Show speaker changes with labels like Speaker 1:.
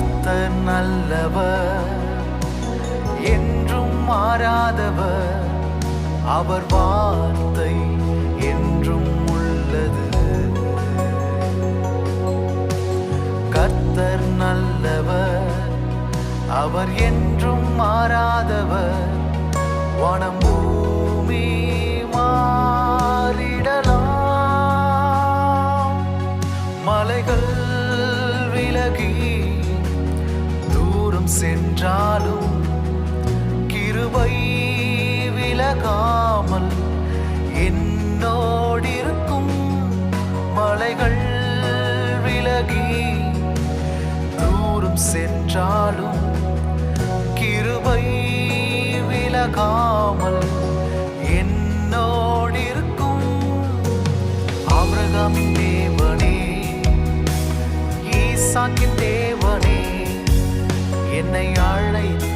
Speaker 1: கர்த்தர் நல்லவர், என்றும் மாறாதவர், அவர் வார்த்தை என்றும் உள்ளது. கர்த்தர் நல்லவர், அவர் என்றும் மாறாதவர். வானம் பூமி மாறிடலாம், மலைகள் விலகி தூரம் சென்றாலும் கிருபை விலகாமல் என்னோடிருக்கும். மலைகள் விலகி தூரம் சென்றாலும் கிருபை விலகாமல் என்னோடிருக்கும். ஆபிரகாமின் தேவனே, ஈசாக்கின் தேவனே, என்னை அழைத்து